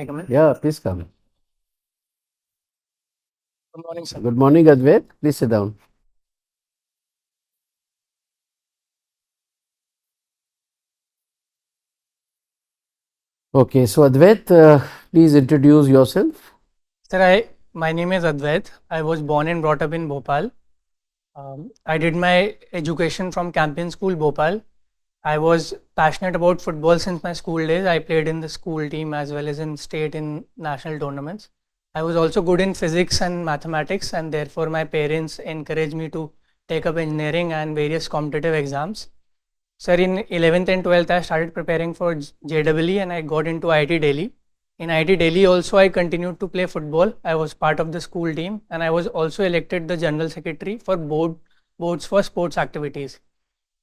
I come in? Yeah, please come. Good morning, sir. Good morning, Advait. Please sit down. Okay, so Advait, please introduce yourself. Sir, my name is Adwait. I was born and brought up in Bhopal. I did my education from Campion School, Bhopal. I was passionate about football since my school days. I played in the school team as well as in state and national tournaments. I was also good in physics and mathematics, and therefore my parents encouraged me to take up engineering and various competitive exams. Sir, in 11th and 12th, I started preparing for JEE and I got into IIT Delhi. In IIT Delhi also, I continued to play football. I was part of the school team and I was also elected the general secretary for boards for sports activities.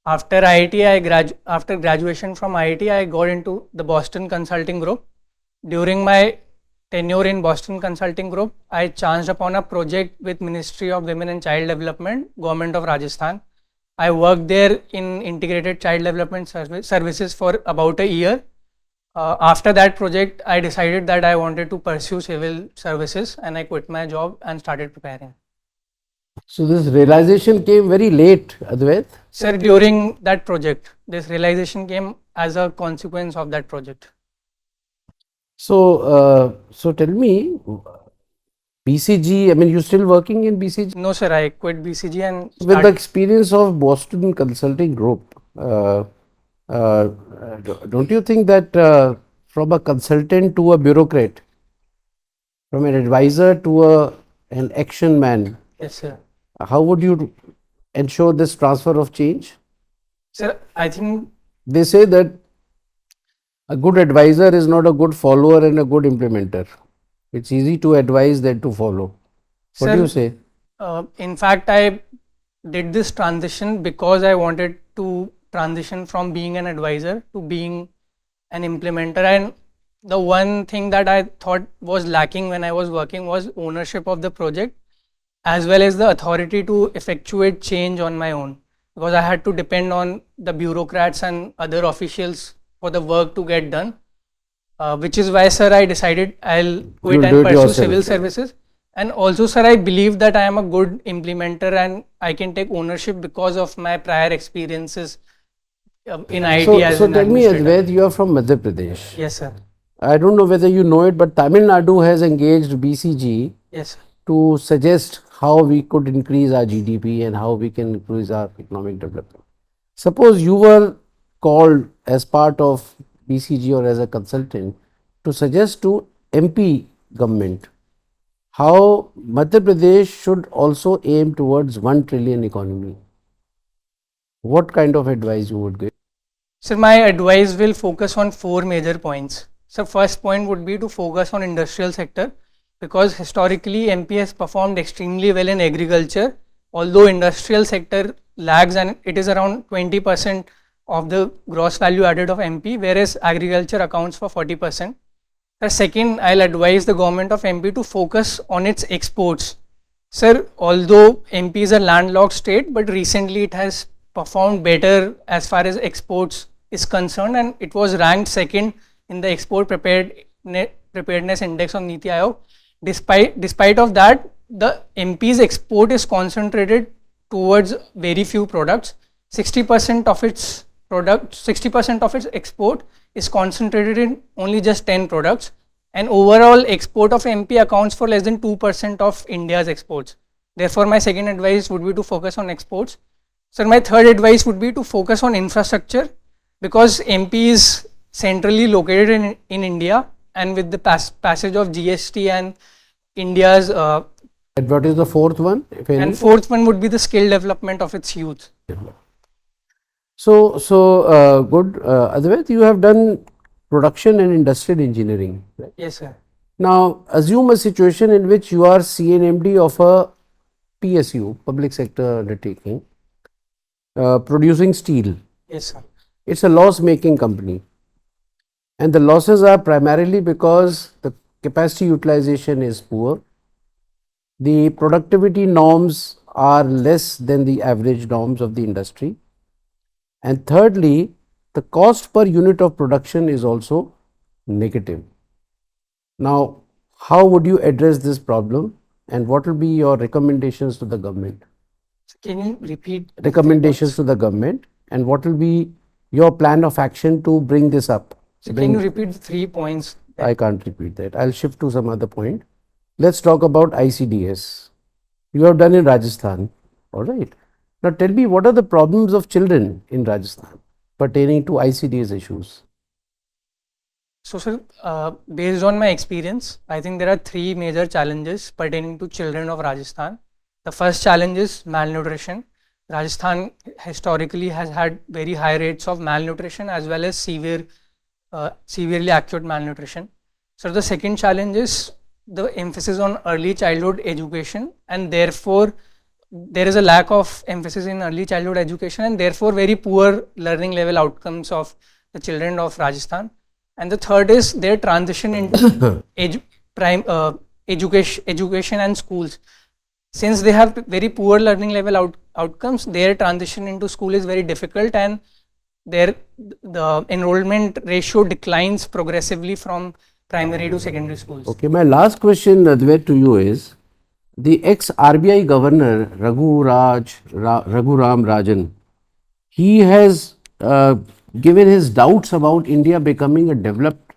After IIT, after graduation from IIT, I got into the Boston Consulting Group. During my tenure in Boston Consulting Group, I chanced upon a project with Ministry of Women and Child Development, Government of Rajasthan. I worked there in integrated child development services for about a year. After that project, I decided that I wanted to pursue civil services and I quit my job and started preparing. So this realization came very late, Advait. Sir, during that project, this realization came as a consequence of that project. So tell me, BCG, I mean, you still working in BCG? No, sir, I quit BCG and With the experience of Boston Consulting Group, don't you think that from a consultant to a bureaucrat, from an advisor to an action man, yes, sir. how would you ensure this transfer of change? Sir, I think They say that a good advisor is not a good follower and a good implementer. It's easy to advise than to follow. What sir, do you say? In fact, I did this transition because I wanted to transition from being an advisor to being an implementer. And the one thing that I thought was lacking when I was working was ownership of the project as well as the authority to effectuate change on my own, because I had to depend on the bureaucrats and other officials for the work to get done. Which is why, sir, I decided I'll quit and pursue civil services. And also, sir, I believe that I am a good implementer and I can take ownership because of my prior experiences in IT as So an tell me, administrator. Advait, you are from Madhya Pradesh. Yes, sir. I don't know whether you know it, but Tamil Nadu has engaged BCG Yes, sir. to suggest how we could increase our GDP and how we can increase our economic development. Suppose you were called as part of BCG or as a consultant to suggest to MP government how Madhya Pradesh should also aim towards 1 trillion economy. What kind of advice you would give? So my advice will focus on four major points. So first point would be to focus on industrial sector, because historically MP has performed extremely well in agriculture, although industrial sector lags and it is around 20% of the gross value added of MP, whereas agriculture accounts for 40%. The second, I'll advise the government of MP to focus on its exports. Sir, although MP is a landlocked state, but recently it has performed better as far as exports is concerned, and it was ranked second in the export preparedness index of Niti Aayog. Despite of that, the MP's export is concentrated towards very few products. 60% of its 60% of its export is concentrated in only just 10 products, and overall export of MP accounts for less than 2% of India's exports. Therefore, my second advice would be to focus on exports. So my third advice would be to focus on infrastructure, because MP is centrally located in India, and with the passage of GST and India's And what is the fourth one? If any? and fourth one would be the skill development of its youth. So good. Advait, you have done production and industrial engineering. Right? Yes, sir. Now, assume a situation in which you are CNMD of a PSU, public sector undertaking, producing steel. Yes, sir. It's a loss-making company. And the losses are primarily because the capacity utilization is poor. The productivity norms are less than the average norms of the industry. And thirdly, the cost per unit of production is also negative. Now, how would you address this problem, and what will be your recommendations to the government? Can you repeat the Recommendations to the government, and what will be your plan of action to bring this up? So can you repeat the 3 points? I can't repeat that. I'll shift to some other point. Let's talk about ICDS. You have done in Rajasthan, all right. Now tell me, what are the problems of children in Rajasthan pertaining to ICDS issues? So, sir, based on my experience, I think there are 3 major challenges pertaining to children of Rajasthan. The first challenge is malnutrition. Rajasthan historically has had very high rates of malnutrition as well as severely acute malnutrition. So, the second challenge is the emphasis on early childhood education, and therefore there is a lack of emphasis in early childhood education, and therefore very poor learning level outcomes of the children of Rajasthan. And the third is their transition into education and schools. Since they have very poor learning level outcomes, their transition into school is very difficult, and the enrollment ratio declines progressively from primary to secondary schools. Okay, my last question, Advait, to you is, the ex-RBI governor Raghuram Rajan, he has given his doubts about India becoming a developed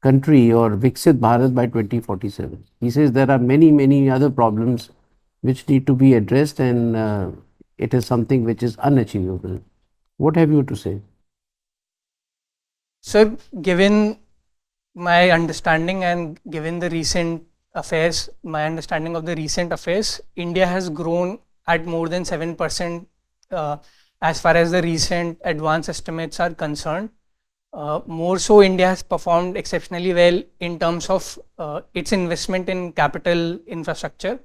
country or Viksit Bharat by 2047. He says there are many other problems which need to be addressed, and it is something which is unachievable. What have you to say? Sir, given my understanding and given the recent affairs, my understanding of the recent affairs, India has grown at more than 7% as far as the recent advanced estimates are concerned. More so, India has performed exceptionally well in terms of its investment in capital infrastructure.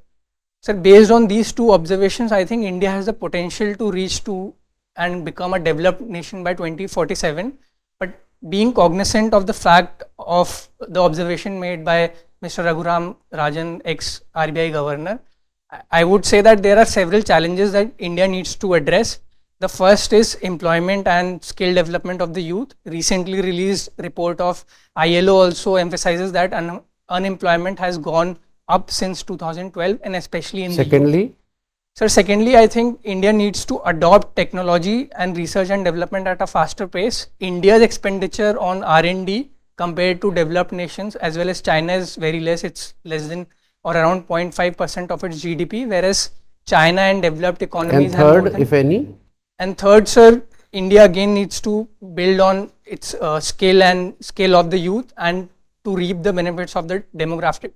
So, based on these 2 observations, I think India has the potential to reach to and become a developed nation by 2047. But being cognizant of the fact of the observation made by Mr. Raghuram Rajan, ex-RBI governor, I would say that there are several challenges that India needs to address. The first is employment and skill development of the youth. Recently released report of ILO also emphasizes that unemployment has gone up since 2012, and especially in Secondly? the youth. So secondly, I think India needs to adopt technology and research and development at a faster pace. India's expenditure on R&D compared to developed nations as well as China is very less. It's less than or around 0.5% of its GDP, whereas China and developed economies and third, if any? And third, sir, India again needs to build on its skill of the youth and to reap the benefits of the demographic.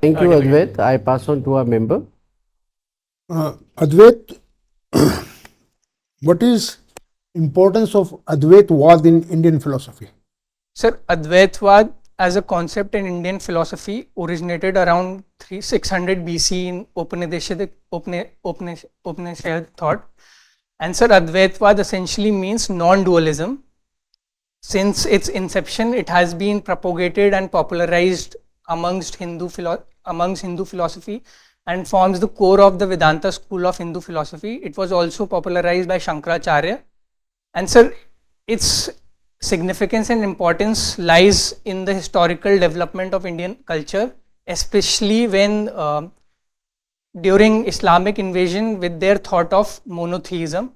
Thank you, Advait. I pass on to our member. Advait, what is importance of Advaitwad in Indian philosophy? Sir, Advaitwad as a concept in Indian philosophy originated around 600 BC in Upanishad thought. And sir, Advaitwad essentially means non-dualism. Since its inception, it has been propagated and popularized amongst Hindu philosophy and forms the core of the Vedanta school of Hindu philosophy. It was also popularized by Shankaracharya. And sir, its significance and importance lies in the historical development of Indian culture, especially when during Islamic invasion with their thought of monotheism.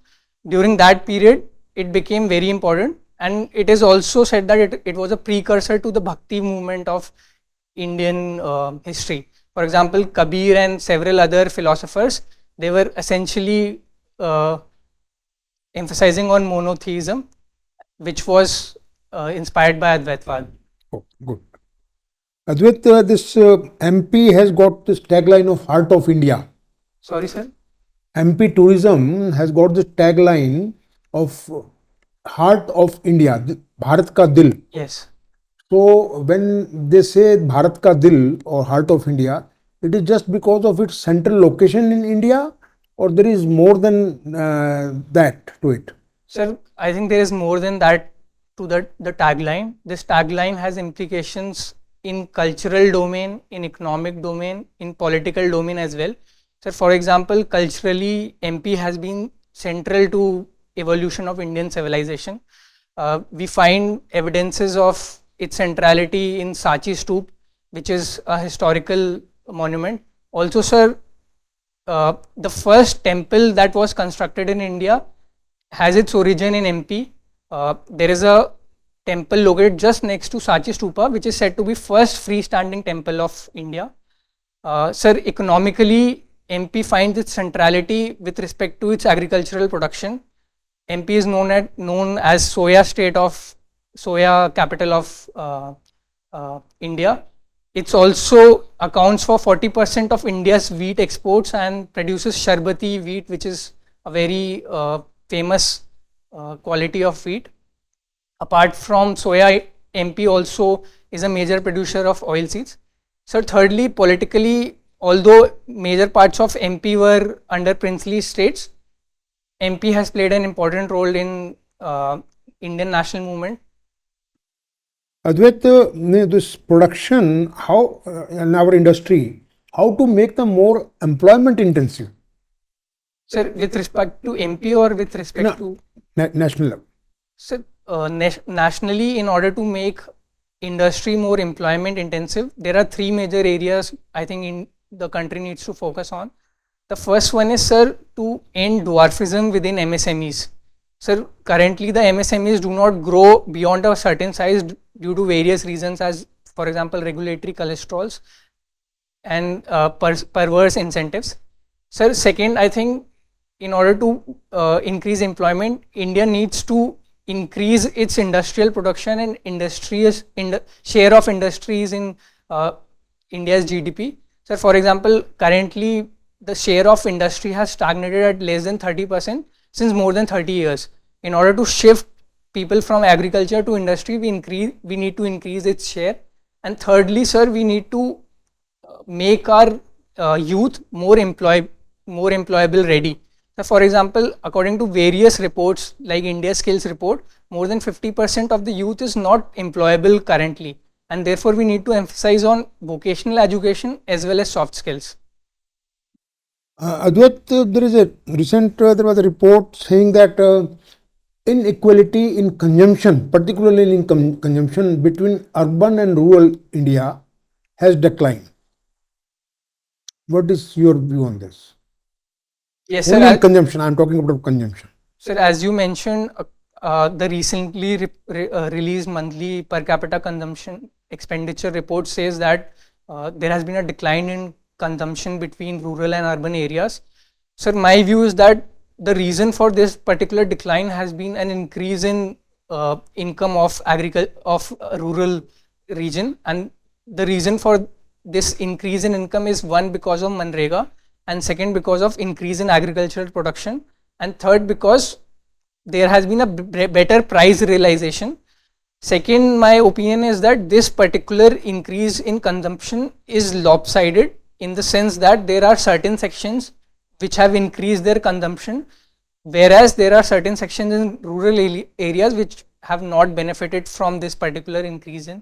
During that period, it became very important, and it is also said that it was a precursor to the Bhakti movement of Indian history. For example, Kabir and several other philosophers, they were essentially emphasizing on monotheism, which was inspired by Advaitwad. Oh, good. Advait, this MP has got this tagline of Heart of India. Sorry, sir? MP Tourism has got this tagline of Heart of India, Bharat Ka Dil. Yes. So, when they say Bharat Ka Dil or Heart of India, it is just because of its central location in India, or there is more than that to it? Sir, I think there is more than that to the tagline. This tagline has implications in cultural domain, in economic domain, in political domain as well. So, for example, culturally, MP has been central to evolution of Indian civilization. We find evidences of its centrality in Sachi Stoop, which is a historical monument. Also, sir, the first temple that was constructed in India has its origin in MP. There is a temple located just next to Sachi Stupa, which is said to be first freestanding temple of India. Sir, economically, MP finds its centrality with respect to its agricultural production. MP is known as soya capital of India. It also accounts for 40% of India's wheat exports and produces Sharbati wheat, which is a very famous quality of wheat. Apart from soya, MP also is a major producer of oilseeds. So thirdly, politically, although major parts of MP were under princely states, MP has played an important role in Indian national movement. Advait, this production, how in our industry, how to make them more employment intensive? Sir, with respect to MP or with respect to national level? Sir, nationally, in order to make industry more employment intensive, there are three major areas I think in the country needs to focus on. The first one is, sir, to end dwarfism within MSMEs. Sir, currently the MSMEs do not grow beyond a certain size due to various reasons, as for example regulatory cholesterols and perverse incentives. Sir, second, I think in order to increase employment, India needs to increase its industrial production and share of industries in India's GDP. Sir, for example, currently the share of industry has stagnated at less than 30% since more than 30 years. In order to shift people from agriculture to industry, we need to increase its share. And thirdly, sir, we need to make our youth more employable ready. So for example, according to various reports like India Skills report, more than 50% of the youth is not employable currently, and therefore we need to emphasize on vocational education as well as soft skills. Advait, there is a recent there was a report saying that inequality in consumption, particularly in consumption between urban and rural India, has declined. What is your view on this? Yes, only sir. Consumption. I am talking about consumption. Sir, as you mentioned, the recently released monthly per capita consumption expenditure report says that there has been a decline in consumption between rural and urban areas. Sir, my view is that the reason for this particular decline has been an increase in income of rural region, and the reason for this increase in income is one, because of Manrega, and second, because of increase in agricultural production, and third, because there has been a better price realization. Second, my opinion is that this particular increase in consumption is lopsided, in the sense that there are certain sections which have increased their consumption, whereas there are certain sections in rural areas which have not benefited from this particular increase in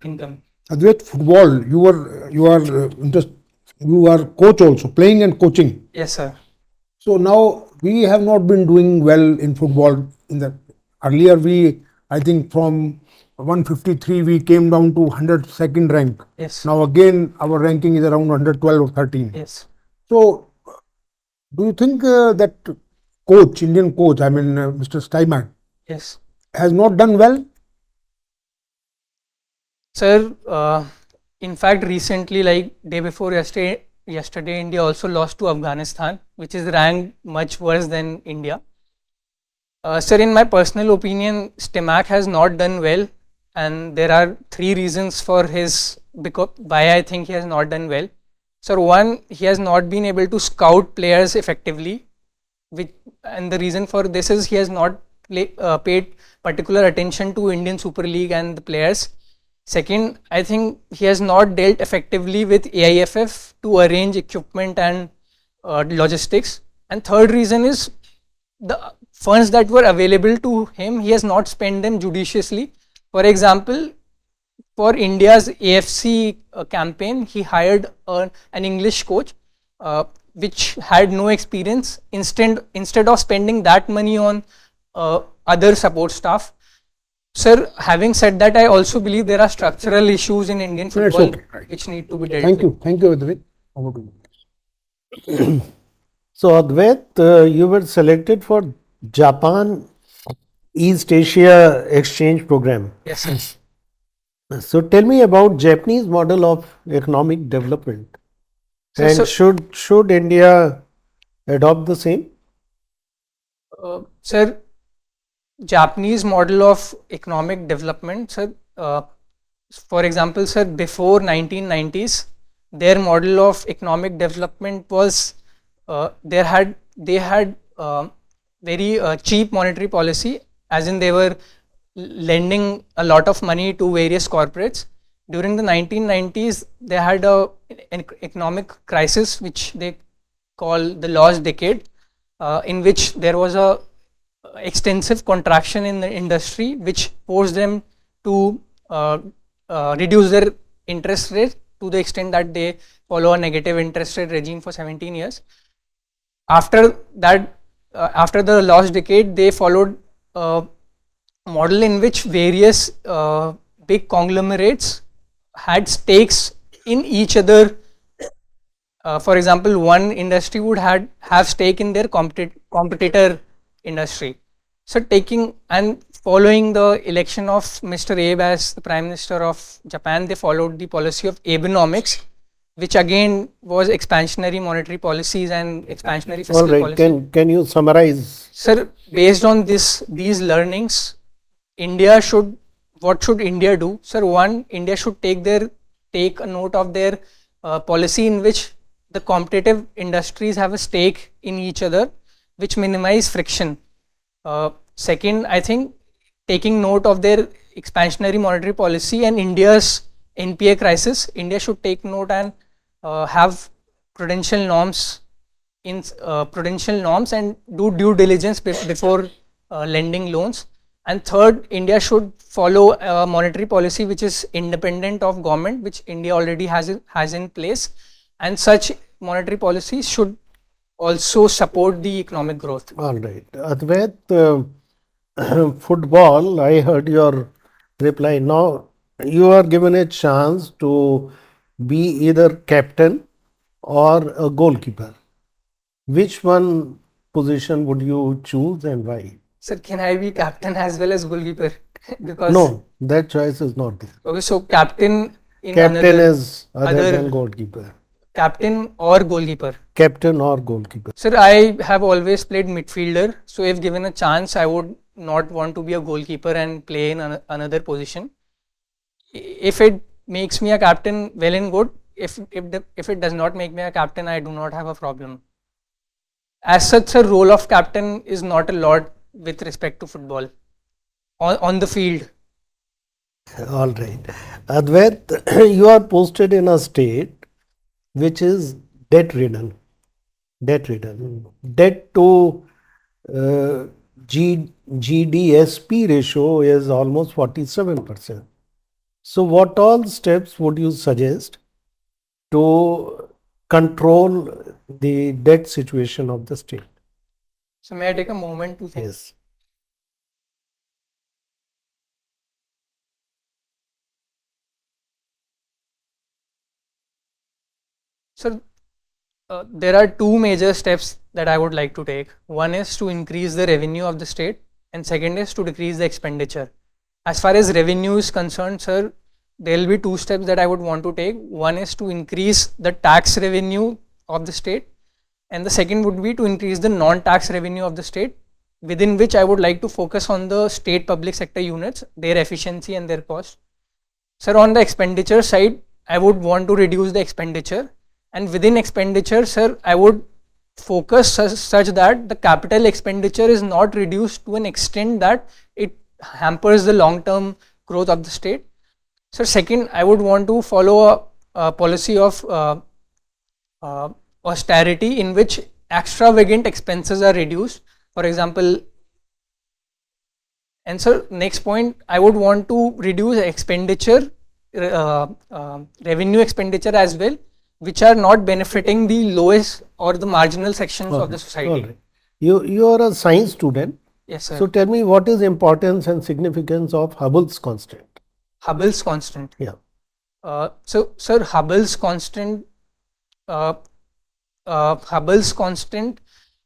income. Advait, football, you are coach also, playing and coaching. Yes, sir. So now we have not been doing well in football. Earlier I think from 153 we came down to 102nd rank. Yes. Now again our ranking is around 112 or 13. Yes. So do you think that Indian coach, Mr. SINGHAI, yes, has not done well? Sir, in fact, recently, like day before yesterday, India also lost to Afghanistan, which is ranked much worse than India. Sir, in my personal opinion, SINGHAI has not done well, and there are three reasons for why I think he has not done well. Sir, one, he has not been able to scout players effectively, and the reason for this is he has not paid particular attention to Indian Super League and the players. Second, I think he has not dealt effectively with AIFF to arrange equipment and logistics. And third reason is the funds that were available to him, he has not spent them judiciously. For example, for India's AFC campaign, he hired an English coach which had no experience. Instead of spending that money on other support staff, Sir, having said that, I also believe there are structural issues in Indian No, it's football okay. Right. which need to be dealt Thank with. you, Advait. Over to you. So Advait, you were selected for Japan East Asia Exchange Program. Yes, sir. So tell me about Japanese model of economic development, Sir, and should India adopt the same? sir, Japanese model of economic development, sir. For example, sir, before 1990s, their model of economic development was they had very cheap monetary policy, as in they were lending a lot of money to various corporates. During the 1990s, they had an economic crisis which they call the lost decade, in which there was a extensive contraction in the industry, which forced them to reduce their interest rate to the extent that they follow a negative interest rate regime for 17 years. After that, after the last decade, they followed a model in which various big conglomerates had stakes in each other. For example, one industry would have stake in their competitor industry. So taking and following the election of Mr. Abe as the Prime Minister of Japan, they followed the policy of Abenomics, which again was expansionary monetary policies and expansionary fiscal All right. policies. Can you summarize? Sir, based on these learnings, what should India do? Sir, one, India should take a note of their policy in which the competitive industries have a stake in each other, which minimize friction. Second, I think taking note of their expansionary monetary policy and India's NPA crisis, India should take note and have prudential norms and do due diligence before lending loans. And third, India should follow a monetary policy which is independent of government, which India already has in place, and such monetary policies should also support the economic growth. All right. Advait, football, I heard your reply. Now you are given a chance to be either captain or a goalkeeper. Which one position would you choose and why? Sir, can I be captain as well as goalkeeper? Because No, that choice is not there. okay, so captain in Captain is other than goalkeeper. captain or goalkeeper. Captain or goalkeeper. Sir, I have always played midfielder, so if given a chance, I would not want to be a goalkeeper and play in another position. If it makes me a captain, well and good. If it does not make me a captain, I do not have a problem. As such, the role of captain is not a lot with respect to football on the field. All right. Advait, you are posted in a state which is debt ridden. Debt to GDSP ratio is almost 47%. So what all steps would you suggest to control the debt situation of the state? So may I take a moment to think? Yes. So there are two major steps that I would like to take. One is to increase the revenue of the state, and second is to decrease the expenditure. As far as revenue is concerned, sir, there will be two steps that I would want to take. One is to increase the tax revenue of the state, and the second would be to increase the non-tax revenue of the state, within which I would like to focus on the state public sector units, their efficiency and their cost. Sir, on the expenditure side, I would want to reduce the expenditure, and within expenditure, sir, I would focus such that the capital expenditure is not reduced to an extent that it hampers the long-term growth of the state. So second, I would want to follow a policy of austerity in which extravagant expenses are reduced. For example, and so next point, I would want to reduce expenditure, revenue expenditure as well, which are not benefiting the lowest or the marginal sections of the society. All right. You are a science student. Yes, sir. So tell me, what is importance and significance of Hubble's constant? Hubble's constant. Yeah. So, sir, Hubble's constant. Uh, Hubble's constant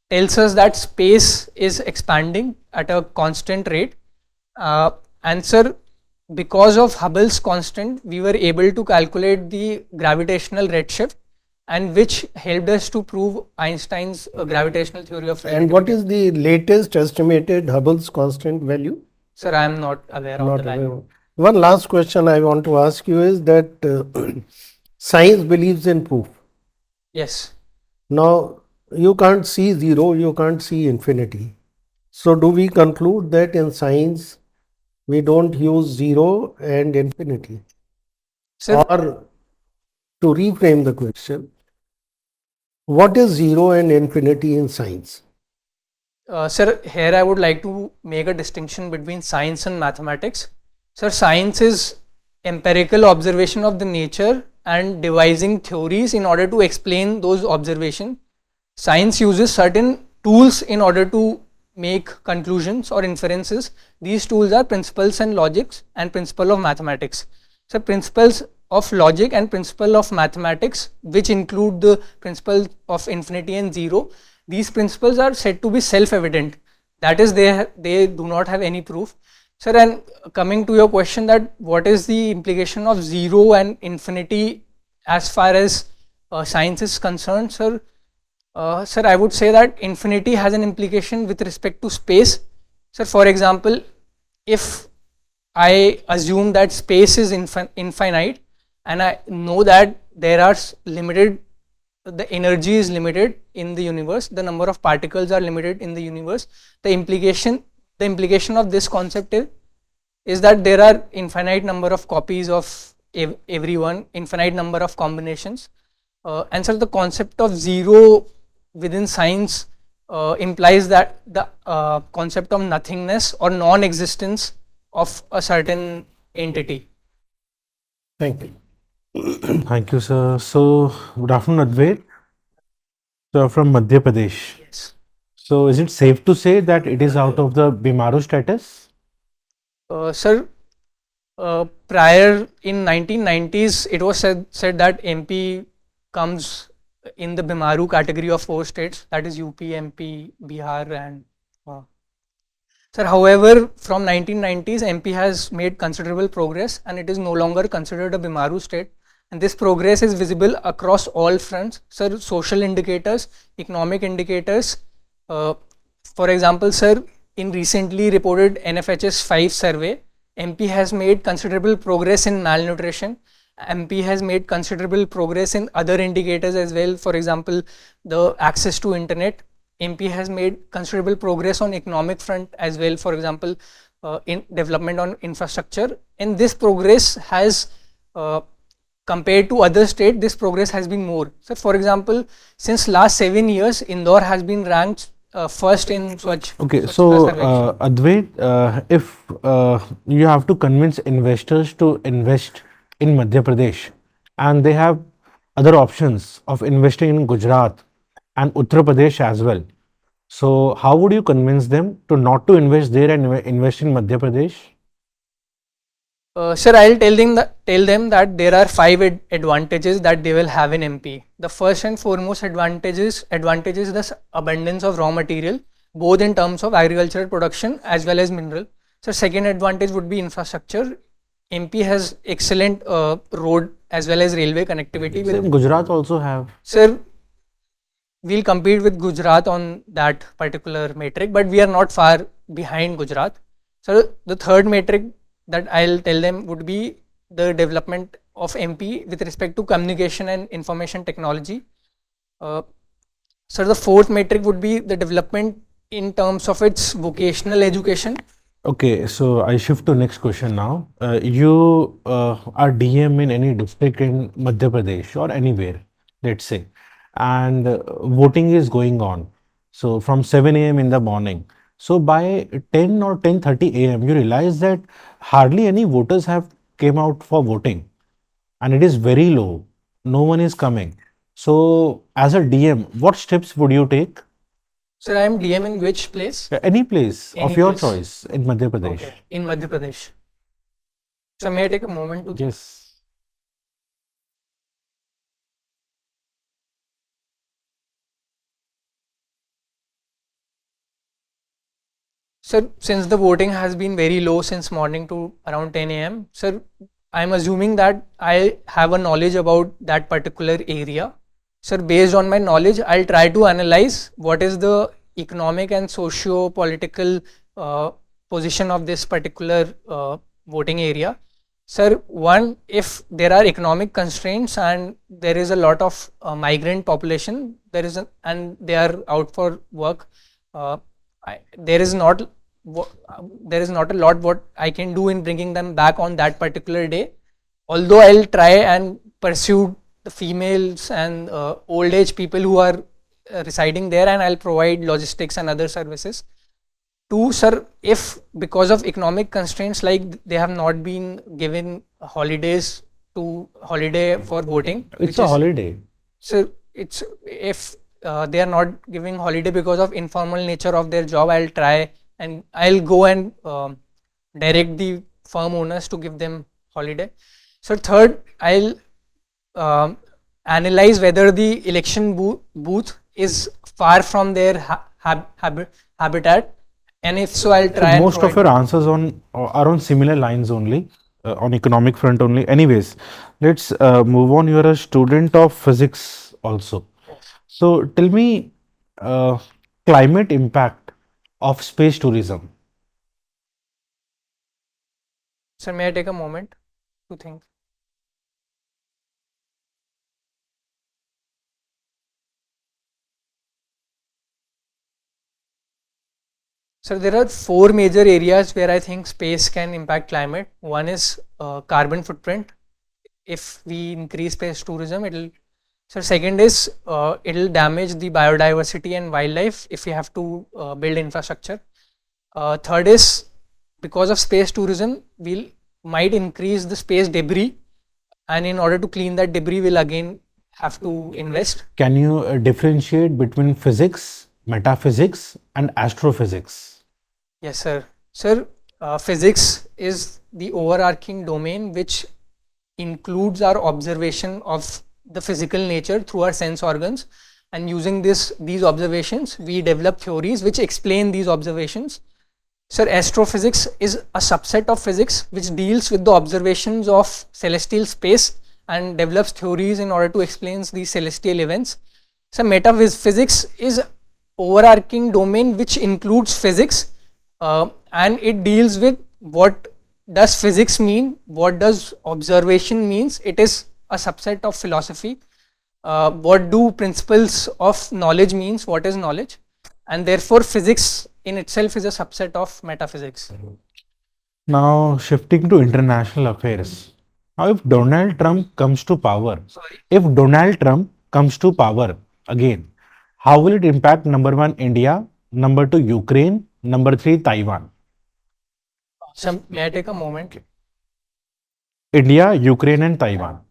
tells us that space is expanding at a constant rate. And sir, because of Hubble's constant, we were able to calculate the gravitational redshift, and which helped us to prove Einstein's gravitational theory of relativity. And what is the latest estimated Hubble's constant value? Sir, I am not aware of Not the value. aware. One last question I want to ask you is that science believes in proof. Yes. Now, you can't see zero, you can't see infinity. So, do we conclude that in science we don't use zero and infinity? Sir, Or to reframe the question, what is zero and infinity in science? Sir, here I would like to make a distinction between science and mathematics. Sir, science is empirical observation of the nature and devising theories in order to explain those observations. Science uses certain tools in order to make conclusions or inferences. These tools are principles and logics and principle of mathematics. So principles of logic and principle of mathematics, which include the principle of infinity and zero, these principles are said to be self-evident. That is, they do not have any proof. Sir, and coming to your question that what is the implication of zero and infinity as far as science is concerned, sir? Sir, I would say that infinity has an implication with respect to space. Sir, for example, if I assume that space is infinite, and I know that there are limited, the energy is limited in the universe, the number of particles are limited in the universe, the implication of this concept is that there are infinite number of copies of everyone, infinite number of combinations. And so the concept of zero within science implies that the concept of nothingness or non-existence of a certain entity. Thank you. Thank you, sir. So, good afternoon, Advait. So, from Madhya Pradesh. Yes. So, is it safe to say that it is out of the Bimaru status? Sir, prior in 1990s, it was said that MP comes in the Bimaru category of 4 states, that is UP, MP, Bihar, and sir, however, from 1990s, MP has made considerable progress and it is no longer considered a Bimaru state. And this progress is visible across all fronts. Sir, social indicators, economic indicators. For example, sir, in recently reported NFHS 5 survey, MP has made considerable progress in malnutrition. MP has made considerable progress in other indicators as well. For example, the access to internet. MP has made considerable progress on economic front as well. For example, in development on infrastructure. And this progress has, compared to other states, this progress has been more. So, for example, since last 7 years, Indore has been ranked first in Swachh. Okay, Swachhata so Survekshan. Advait, if you have to convince investors to invest in Madhya Pradesh and they have other options of investing in Gujarat and Uttar Pradesh as well, so how would you convince them to not to invest there and invest in Madhya Pradesh? Sir, I'll tell them that there are 5 advantages that they will have in MP. The first and foremost advantage is the abundance of raw material, both in terms of agricultural production as well as mineral. So, second advantage would be infrastructure. MP has excellent road as well as railway connectivity. Same Gujarat also have. Sir, we'll compete with Gujarat on that particular metric, but we are not far behind Gujarat. So the third metric that I'll tell them would be the development of MP with respect to communication and information technology. So the fourth metric would be the development in terms of its vocational education. Okay, so I shift to next question now. You are DM in any district in Madhya Pradesh or anywhere, let's say, and voting is going on. So from 7 a.m. in the morning. So by 10 or 10:30 a.m., you realize that hardly any voters have came out for voting, and it is very low. No one is coming. So as a DM, what steps would you take? Sir, I am DM in which place? Any place Any of your place. choice in Madhya Pradesh. Okay. In Madhya Pradesh. So may I take a moment to Yes. Sir, since the voting has been very low since morning to around 10 a.m., sir, I'm assuming that I have a knowledge about that particular area. Sir, based on my knowledge, I'll try to analyze what is the economic and socio-political position of this particular voting area. Sir, one, if there are economic constraints and there is a lot of migrant population, and they are out for work, there is not there is not a lot what I can do in bringing them back on that particular day. Although I'll try and pursue the females and old age people who are residing there, and I'll provide logistics and other services. Two, sir, if because of economic constraints, like they have not been given holidays to holiday for voting, It's a holiday. so it's if they are not giving holiday because of informal nature of their job, I'll try and I'll go and direct the firm owners to give them holiday. So third, I'll analyze whether the election booth is far from their habitat, and if so, I'll try. So most of your answers are on similar lines only, on economic front only. Anyways, let's move on. You are a student of physics also. So tell me, climate impact of space tourism. Sir, may I take a moment to think? So there are four major areas where I think space can impact climate. One is carbon footprint. If we increase space tourism, it'll. So second is it'll damage the biodiversity and wildlife if we have to build infrastructure. Third is because of space tourism, we'll might increase the space debris, and in order to clean that debris, we'll again have to invest. Can you differentiate between physics, metaphysics, and astrophysics? Yes, sir. Sir, physics is the overarching domain which includes our observation of the physical nature through our sense organs, and using these observations, we develop theories which explain these observations. Sir, astrophysics is a subset of physics which deals with the observations of celestial space and develops theories in order to explain these celestial events. So metaphysics is overarching domain which includes physics, and it deals with what does physics mean, what does observation means. It is a subset of philosophy. What do principles of knowledge means, what is knowledge, and therefore physics in itself is a subset of metaphysics. Now shifting to international affairs. Now if Donald Trump comes to power, again, how will it impact number one India, number two Ukraine, number three Taiwan? So may I take a moment? India, Ukraine and Taiwan.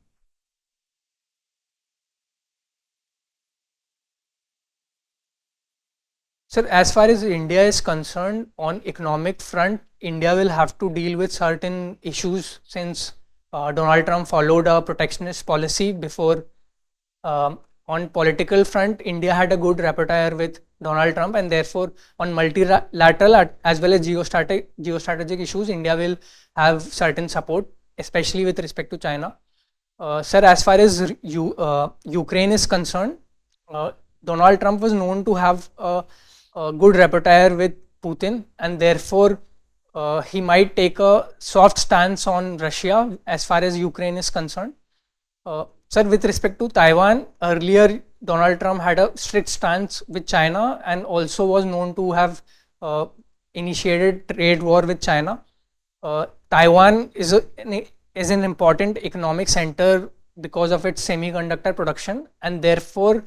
Sir, as far as India is concerned, on economic front, India will have to deal with certain issues since Donald Trump followed a protectionist policy before. On political front, India had a good repertoire with Donald Trump, and therefore on multilateral as well as geostrategic issues, India will have certain support, especially with respect to China. Sir, as far as Ukraine is concerned, Donald Trump was known to have a good repertoire with Putin, and therefore he might take a soft stance on Russia as far as Ukraine is concerned. Sir, with respect to Taiwan, earlier Donald Trump had a strict stance with China and also was known to have initiated trade war with China. Taiwan is an important economic center because of its semiconductor production, and therefore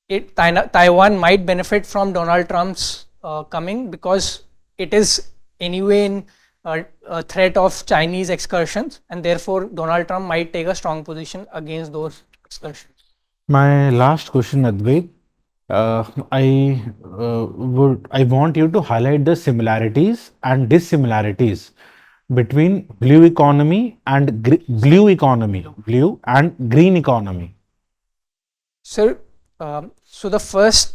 Taiwan might benefit from Donald Trump's coming, because it is anyway in a threat of Chinese excursions, and therefore Donald Trump might take a strong position against those excursions. My last question, Advait. I want you to highlight the similarities and dissimilarities between blue and green economy. Sir, so the first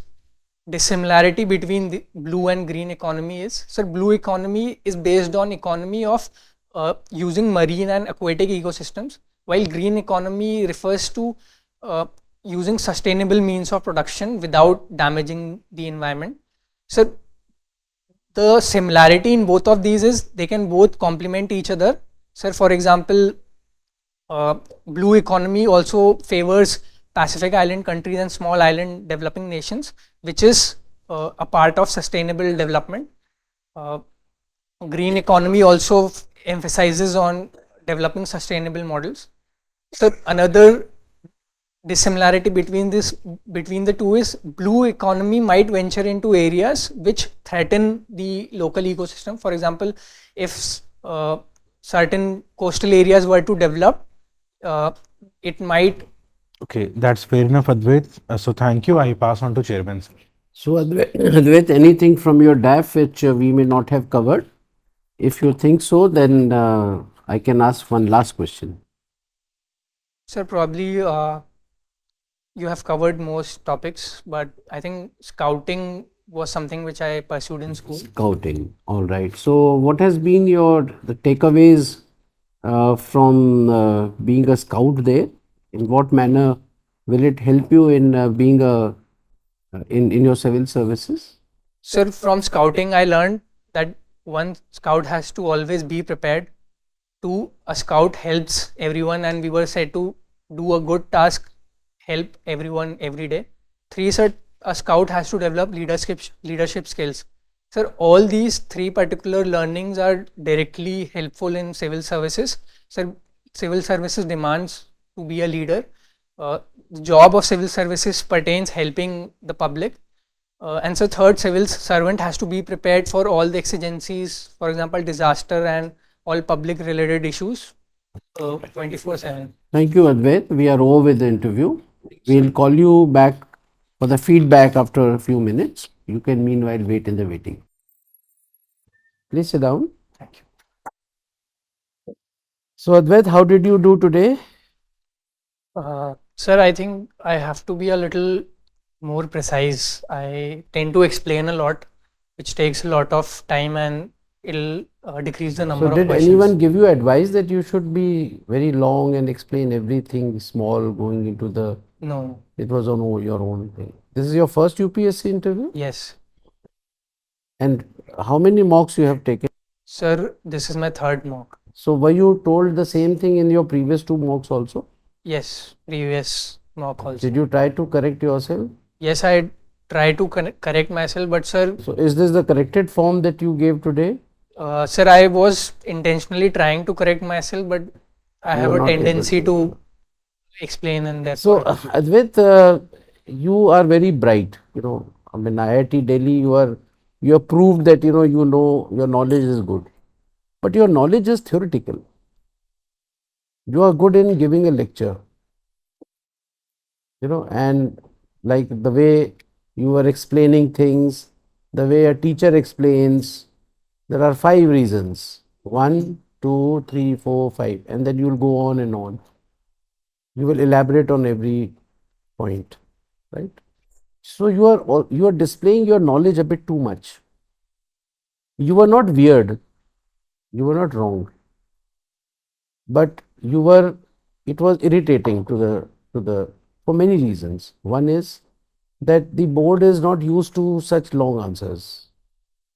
dissimilarity between the blue and green economy is, sir, blue economy is based on economy of using marine and aquatic ecosystems, while green economy refers to uh, using sustainable means of production without damaging the environment. So the similarity in both of these is they can both complement each other. Sir, for example, uh, blue economy also favors Pacific Island countries and small island developing nations, which is a part of sustainable development. Uh, Green economy also emphasizes on developing sustainable models. So another dissimilarity between the two is blue economy might venture into areas which threaten the local ecosystem. For example, if certain coastal areas were to develop, uh, it might. Okay, that's fair enough, Advait. So thank you. I pass on to Chairman, sir. So, Advait, anything from your DAF which we may not have covered? If you think so, then I can ask one last question. Sir, probably you have covered most topics, but I think scouting was something which I pursued in school. Scouting. All right. So, what has been the takeaways from being a scout there? In what manner will it help you in being in your civil services? Sir, from scouting, I learned that one scout has to always be prepared. Two, a scout helps everyone, and we were said to do a good task, help everyone every day. Three, sir, a scout has to develop leadership skills. Sir, all these three particular learnings are directly helpful in civil services. Sir, civil services demands to be a leader. The job of civil services pertains helping the public. And so third, civil servant has to be prepared for all the exigencies, for example, disaster and all public related issues 24/7. Thank you, Advait. We are over with the interview. We'll call you back for the feedback after a few minutes. You can meanwhile wait in the waiting. Please sit down. Thank you. So, Advait, how did you do today? Sir, I think I have to be a little more precise. I tend to explain a lot, which takes a lot of time and it'll decrease the number So, of did questions. anyone give you advice that you should be very long and explain everything small going into the? No. It was on your own thing. This is your first UPSC interview? Yes. And how many mocks you have taken? Sir, this is my third mock. So, were you told the same thing in your previous two mocks also? Yes, previous mock also. Did you try to correct yourself? Yes, I try to correct myself, but sir, So, is this the corrected form that you gave today? sir, I was intentionally trying to correct myself, but I have were a not able tendency to. to explain and that. So, Advait, you are very bright. I mean, IIT Delhi, you have proved that you know your knowledge is good, but your knowledge is theoretical. You are good in giving a lecture, and like the way you are explaining things, the way a teacher explains. There are 5 reasons: 1, 2, 3, 4, 5, and then you will go on and on. You will elaborate on every point, right? So you are displaying your knowledge a bit too much. You were not weird, you were not wrong, but it was irritating to the for many reasons. One is that the board is not used to such long answers.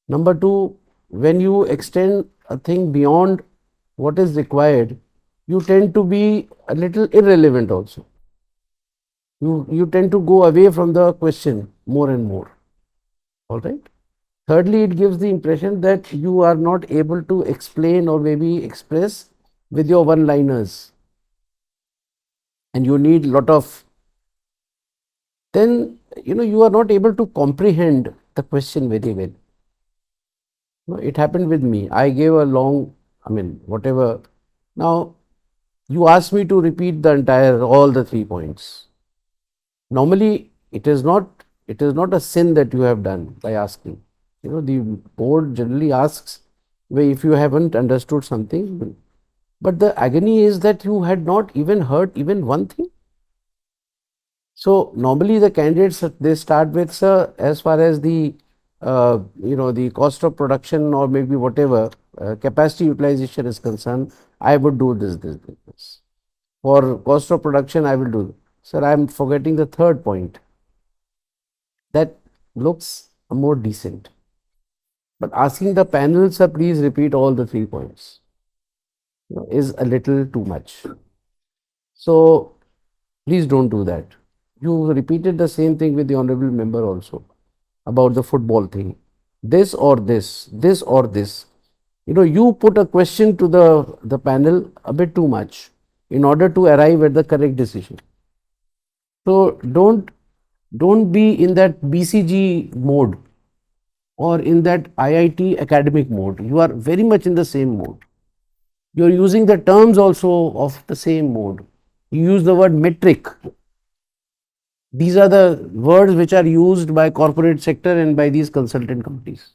Number two, when you extend a thing beyond what is required, you tend to be a little irrelevant also. You tend to go away from the question more and more. All right. Thirdly, it gives the impression that you are not able to explain or maybe express with your one-liners, and you need lot of. Then you are not able to comprehend the question very well. No, it happened with me. I gave a long, I mean, whatever. Now, you asked me to repeat all the 3 points. Normally, it is not It is not a sin that you have done by asking. The board generally asks, well, if you haven't understood something, but the agony is that you had not even heard even one thing. So normally the candidates, they start with, sir, as far as the the cost of production or maybe whatever capacity utilization is concerned, I would do this. For cost of production, I will do. Sir, I am forgetting the third point. That looks more decent. But asking the panel, sir, please repeat all the 3 points, is a little too much. So please don't do that. You repeated the same thing with the honorable member also about the football thing. This or this, this or this. You put a question to the panel a bit too much in order to arrive at the correct decision. So don't be in that BCG mode or in that IIT academic mode. You are very much in the same mode. You are using the terms also of the same mode. You use the word metric. These are the words which are used by corporate sector and by these consultant companies.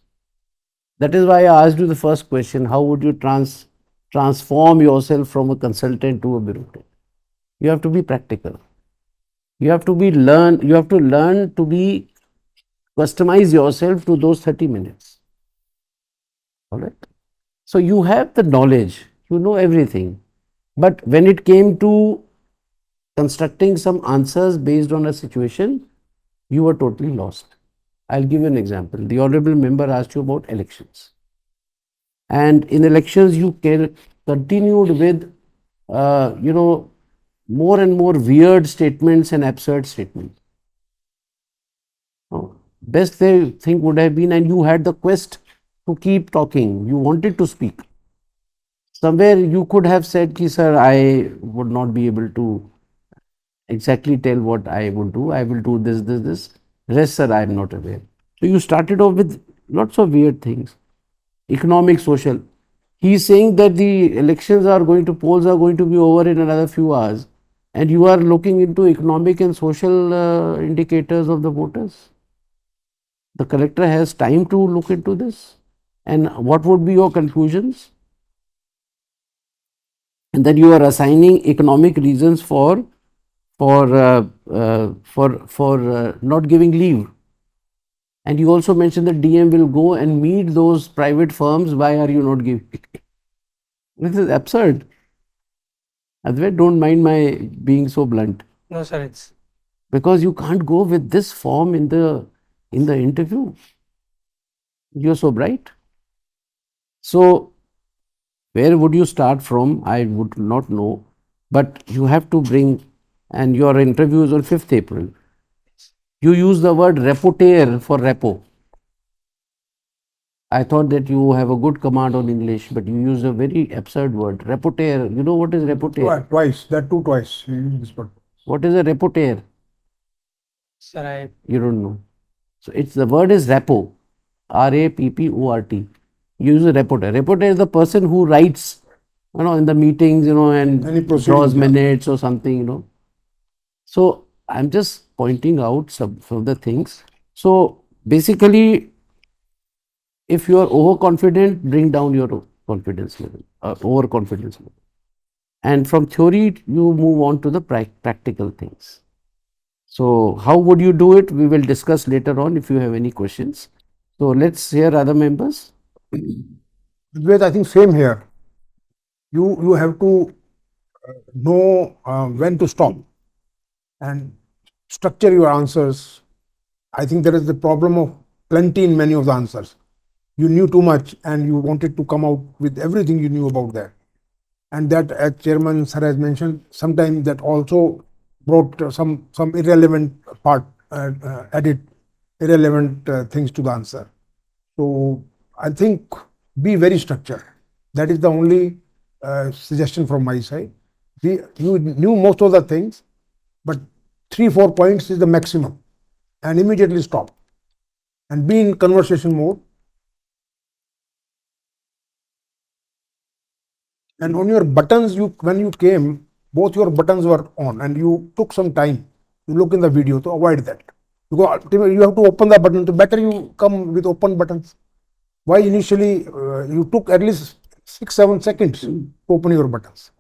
That is why I asked you the first question, how would you transform yourself from a consultant to a bureaucrat? You have to be practical. You have to learn to be customize yourself to those 30 minutes. All right. So you have the knowledge, you know everything. But when it came to constructing some answers based on a situation, you were totally lost. I'll give you an example. The honorable member asked you about elections. And in elections, you continued with, more and more weird statements and absurd statements. Best thing would have been, and you had the quest to keep talking. You wanted to speak. Somewhere you could have said, ki, sir, I would not be able to exactly tell what I would do. I will do this. Rest, sir, I am not aware. So you started off with lots of weird things. Economic, social. He is saying that the polls are going to be over in another few hours, and you are looking into economic and social indicators of the voters. The collector has time to look into this. And what would be your conclusions? And then you are assigning economic reasons for not giving leave. And you also mentioned that DM will go and meet those private firms. Why are you not giving? This is absurd. Advait, don't mind my being so blunt. No, sir, it's Because you can't go with this form in the interview. You're so bright. So where would you start from? I would not know. But you have to bring, and your interview is on 5th April. You use the word reporter for repo. I thought that you have a good command on English, but you use a very absurd word. Reporter. You know what is reporter? Twice, that too twice. You use this word. What is a reporter? sir, You don't know. So it's the word is repo. RAPPORT. Use a reporter. Reporter is the person who writes, in the meetings, and Any proceedings, draws yeah. minutes or something, So I'm just pointing out some of the things. So basically, if you are overconfident, bring down your confidence level, overconfidence level. And from theory, you move on to the practical things. So how would you do it? We will discuss later on if you have any questions. So let's hear other members. Advait, I think same here. You have to know when to stop and structure your answers. I think there is the problem of plenty in many of the answers. You knew too much and you wanted to come out with everything you knew about that. And that, as Chairman Sir has mentioned, sometimes that also brought some irrelevant added irrelevant things to the answer. So I think be very structured. That is the only suggestion from my side. You knew most of the things, but 3-4 points is the maximum, and immediately stop and be in conversation mode. And on your buttons, when you came, both your buttons were on, and you took some time to look in the video to avoid that. Because ultimately you have to open the button. So better you come with open buttons. Why initially you took at least 6-7 seconds to open your buttons?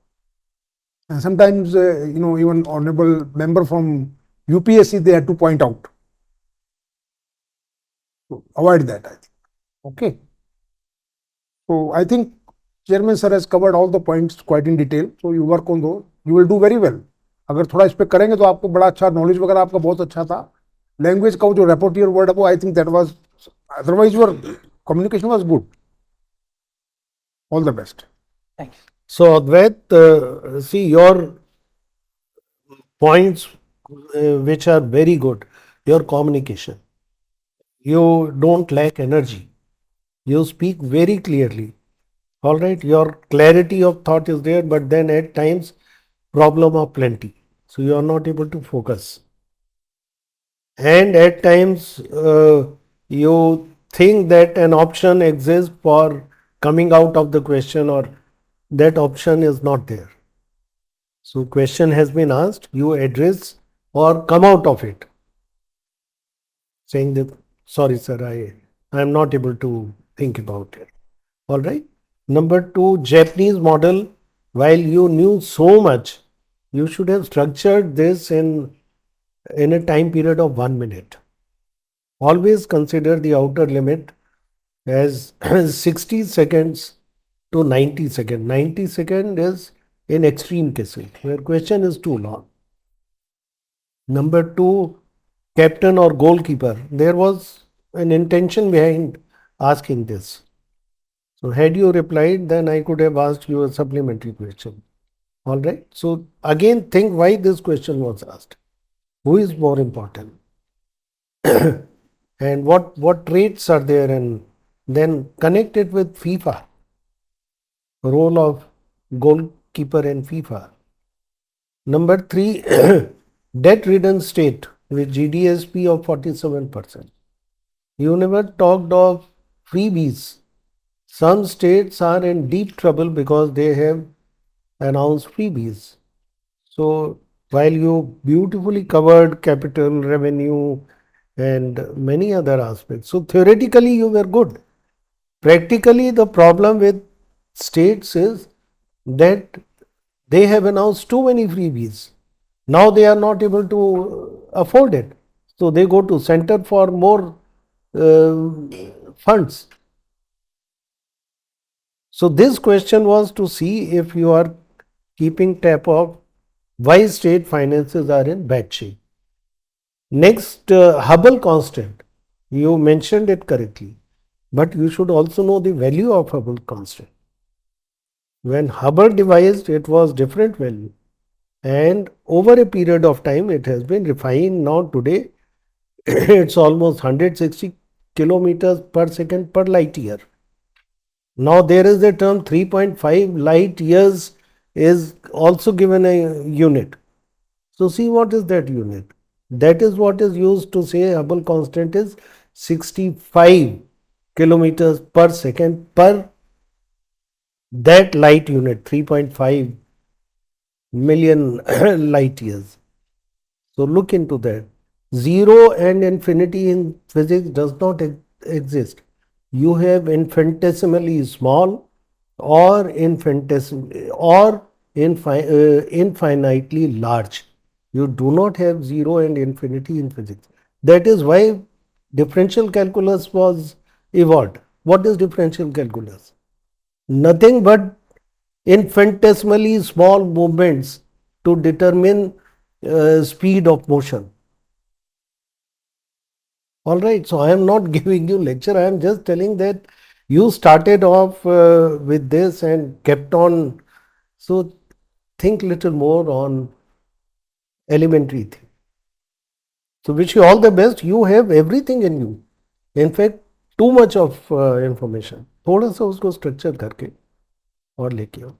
And sometimes even honorable member from UPSC they had to point out. So avoid that, I think. Okay. So I think Chairman sir has covered all the points quite in detail. So you work on those. You will do very well. अगर थोड़ा इस पे करेंगे तो आपको बड़ा अच्छा knowledge वगैरह आपका बहुत अच्छा था. लैंग्वेज का जो रेपोर्टियर वर्ड है वो I think that was otherwise your communication was good. All the best. Thank you. So Advait, see your points which are very good, your communication. You don't lack energy. You speak very clearly. All right, your clarity of thought is there, but then at times problem of plenty. So you are not able to focus. And at times you think that an option exists for coming out of the question, or that option is not there. So question has been asked, you address or come out of it, saying that sorry sir, I am not able to think about it. All right. Number 2, Japanese model, while you knew so much, you should have structured this in a time period of 1 minute. Always consider the outer limit as 60 seconds to 90 seconds. 90 seconds is in extreme cases where question is too long. Number 2, captain or goalkeeper. There was an intention behind asking this. So had you replied, then I could have asked you a supplementary question. All right. So again, think why this question was asked. Who is more important? And what traits are there, and then connect it with FIFA, role of goalkeeper in FIFA. Number 3, debt-ridden state with GDSP of 47%. You never talked of freebies. Some states are in deep trouble because they have announced freebies. So while you beautifully covered capital, revenue and many other aspects, so theoretically you were good. Practically the problem with states is that they have announced too many freebies. Now they are not able to afford it. So they go to center for more funds. So this question was to see if you are keeping tab of why state finances are in bad shape. Next, Hubble constant. You mentioned it correctly, but you should also know the value of Hubble constant. When Hubble devised, it was different value, and over a period of time it has been refined. Now today it's almost 160 kilometers per second per light year. Now there is the term 3.5 light years is also given a unit. So see what is that unit. That is what is used to say Hubble constant is 65 kilometers per second per that light unit, 3.5 million light years. So look into that. Zero and infinity in physics does not exist. You have infinitesimally small or infinitely large. You do not have zero and infinity in physics. That is why differential calculus was evolved. What is differential calculus? Nothing but infinitesimally small movements to determine speed of motion. All right, so I am not giving you lecture, I am just telling that you started off with this and kept on. So think little more on elementary thing. So wish you all the best. You have everything in you. In fact, too much of information. थोड़ा सा उसको structure करके और लेके आओ.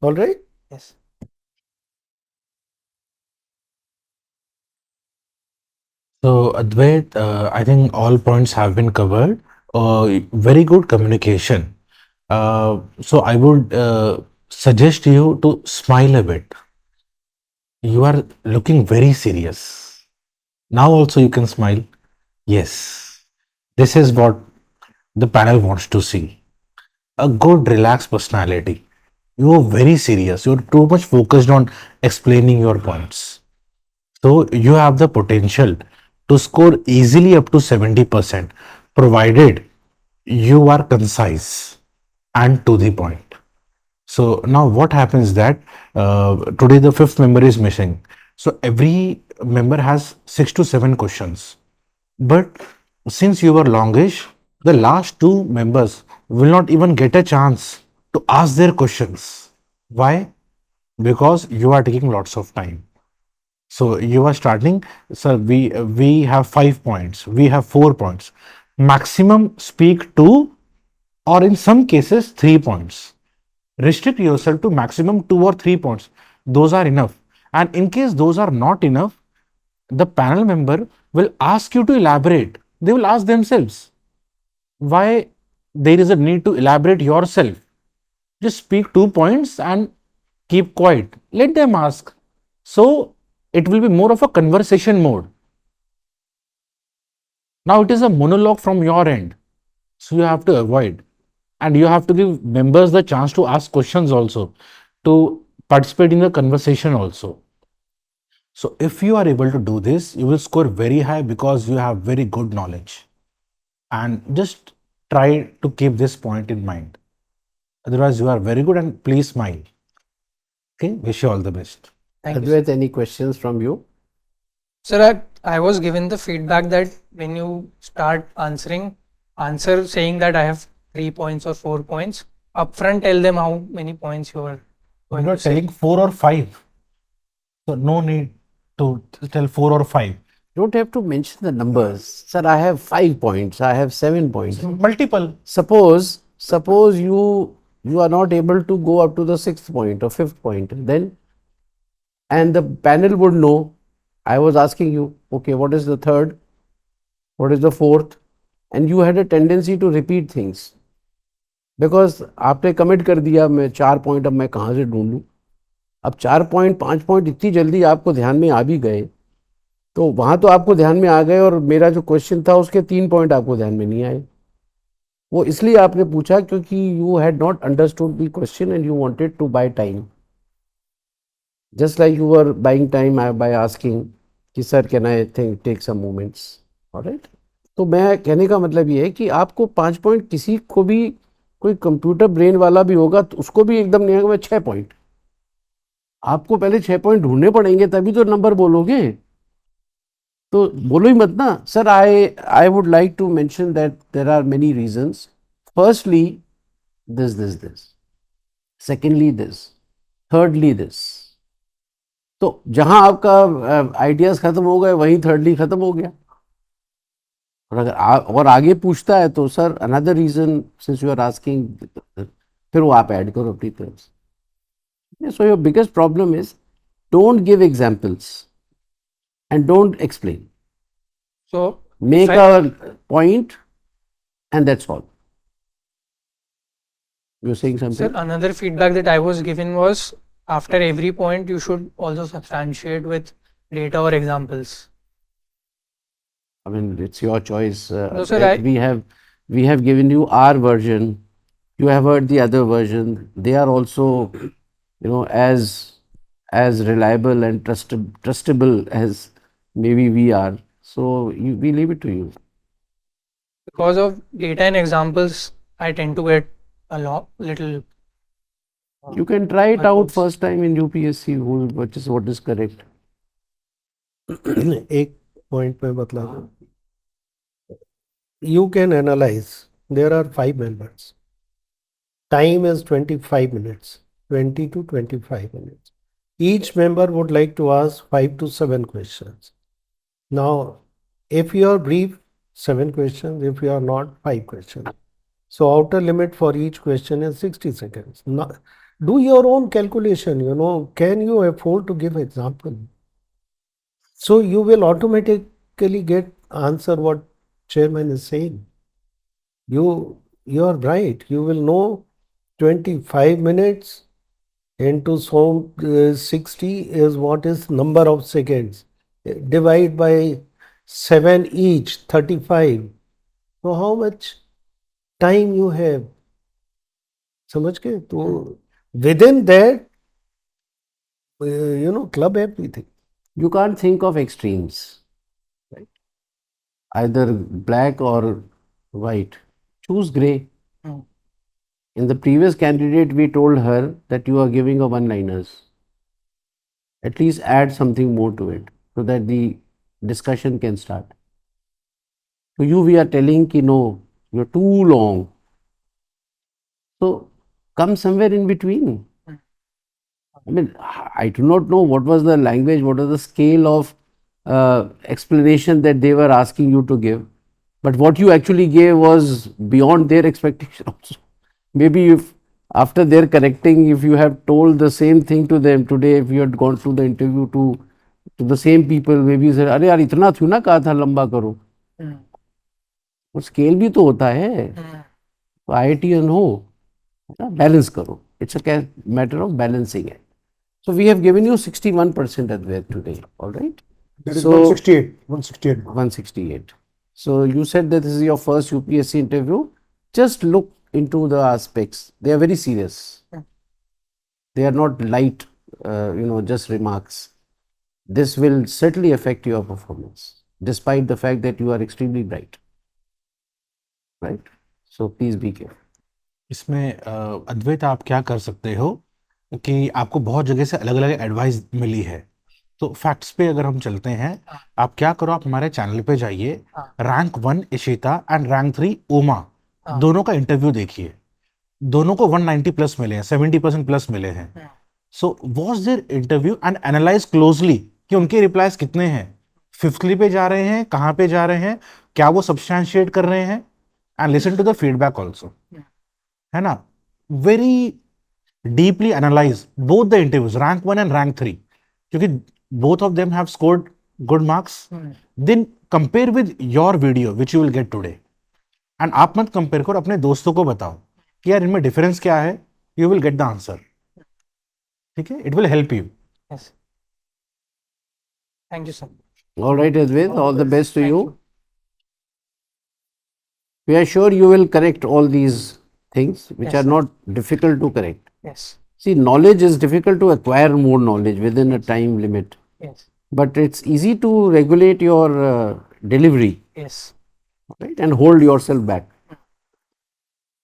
All right? Yes. So, Advait, I think all points have been covered. Very good communication. So, I would suggest you to smile a bit. You are looking very serious. Now also you can smile. Yes, this is what the panel wants to see. A good relaxed personality. You are very serious. You're too much focused on explaining your points. So you have the potential to score easily up to 70%, provided you are concise and to the point. So now what happens that today the fifth member is missing. So every member has 6 to 7 questions. But since you were longish, the last two members will not even get a chance to ask their questions. Why? Because you are taking lots of time. So you are starting, sir. We have 5 points. We have 4 points. Maximum speak two, or in some cases 3 points. Restrict yourself to maximum 2 or 3 points. Those are enough. And in case those are not enough, the panel member will ask you to elaborate. They will ask themselves why there is a need to elaborate yourself. Just speak 2 points and keep quiet. Let them ask. So it will be more of a conversation mode. Now it is a monologue from your end. So you have to avoid. And you have to give members the chance to ask questions also, to participate in the conversation also. So if you are able to do this, you will score very high because you have very good knowledge. And just try to keep this point in mind. Otherwise, you are very good, and please smile. Okay, wish you all the best. Thank you, sir. Advait, any questions from you? Sir, I was given the feedback that when you start answer saying that I have 3 points or 4 points, upfront tell them how many points you are You're going not to say. telling 4 or 5. So no need to tell 4 or 5. Don't have to mention the numbers. Sir, I have 5 points. I have 7 points. Multiple. Suppose you are not able to go up to the 6th point or 5th point, then and the panel would know. I was asking you, okay, what is the third? What is the fourth? And you had a tendency to repeat things. Because आपने commit कर दिया मैं 4 point अब मैं कहाँ से ढूंढूं. अब 4 point 5 point इतनी जल्दी आपको ध्यान में आ भी गए, तो वहाँ तो आपको ध्यान में आ गए और मेरा जो क्वेश्चन था उसके 3 पॉइंट आपको ध्यान में नहीं आए. वो इसलिए आपने पूछा क्योंकि you had not understood the question and you wanted to buy time, just like you are buying time by asking कि sir can I think take some moments. Alright, तो मैं कहने का मतलब ये है कि आपको 5 पॉइंट किसी को भी, कोई कंप्यूटर ब्रेन वाला भी होगा तो उसको भी एकदम नहीं आएगा 6 पॉइंट. आपको पहले 6 पॉइंट ढूंढने पड़ेंगे तभी तो नंबर बोलोगे. तो बोलो ही मत ना. Sir I would like to mention that there are many reasons. Firstly this, secondly this, thirdly this. तो जहां आपका आइडियाज खत्म हो गए वहीं थर्डली खत्म हो गया. और अगर और आगे पूछता है तो sir another reason since you are asking, फिर वो आप ऐड करो अपनी तरफ से. So your biggest problem is don't give examples and don't explain. So Make if a point and that's all. You're saying sir, something? another feedback that I was given was after every point you should also substantiate with data or examples. I mean, it's your choice. No, sir, We have given you our version. You have heard the other version. They are also, as reliable and trustable as maybe we are. So we leave it to you. because of data and examples, I tend to get a little. You can try it out Backwards. first time in UPSC, what is correct. एक point में बतला दूं. You can analyze. There are 5 members. Time is 25 minutes, 20 to 25 minutes. Each member would like to ask 5 to 7 questions. Now, if you are brief, 7 questions. If you are not, 5 questions. So outer limit for each question is 60 seconds. Now, do your own calculation. Can you afford to give example? So you will automatically get answer what chairman is saying. You are right. You will know 25 minutes into 60 is what is number of seconds. Divide by 7 each, 35. So how much time you have? समझ गए? तो within that, club everything. You can't think of extremes, right? Either black or white. Choose gray. Mm. In the previous candidate, we told her that you are giving a one-liners. At least add something more to it so that the discussion can start. To you, we are telling ki no, you're too long. So come somewhere in between. I mean, I do not know what was the language, what was the scale of explanation that they were asking you to give. But what you actually gave was beyond their expectation also. Maybe if after their correcting, if you have told the same thing to them today, if you had gone through the interview to the same people, maybe you said, अरे यार इतना क्यों ना कहा था लंबा करो. और स्केल भी तो होता है. तो IIT हो बैलेंस करो. It's a matter of balancing it. So we have given you 61% ADWAIT today. All right. That is So 168. 168. 168. So you said that this is your first UPSC interview. Just look into the aspects. They are very serious. They are not light, just remarks. This will certainly affect your performance, despite the fact that you are extremely bright. Right? So please be careful. इसमें अद्वैत आप क्या कर सकते हो कि आपको बहुत जगह से अलग अलग एडवाइस मिली है, तो फैक्ट्स पे अगर हम चलते हैं, आप क्या करो, आप हमारे चैनल पे जाइए, रैंक 1 इशिता एंड रैंक 3 ओमा दोनों का इंटरव्यू देखिए. दोनों को 190 प्लस मिले हैं, 70% प्लस मिले हैं. So watch their interview and analyse closely कि उनके रिप्लाईज कितने हैं, फिफ्थली पे जा रहे हैं, कहाँ पे जा रहे हैं, क्या वो सब्सटैंशिएट कर रहे हैं, and listen to the feedback also. है ना? Very deeply analyse both the interviews, rank 1 and rank 3, क्योंकि both of them have scored good marks. Then compare with your video which you will get today, and आप मत compare करो, अपने दोस्तों को बताओ कि यार इनमें डिफरेंस क्या है. You will get the answer. ठीक है? It will help you. Yes. Thank you, sir. All right, Advait, all the best to you. We are sure you will correct all these things which Yes, are sir. not difficult to correct. Yes. See, knowledge is difficult to acquire more knowledge within a time limit, Yes. but it's easy to regulate your delivery, Yes. right, and hold yourself back.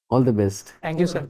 All the best. Thank you, sir.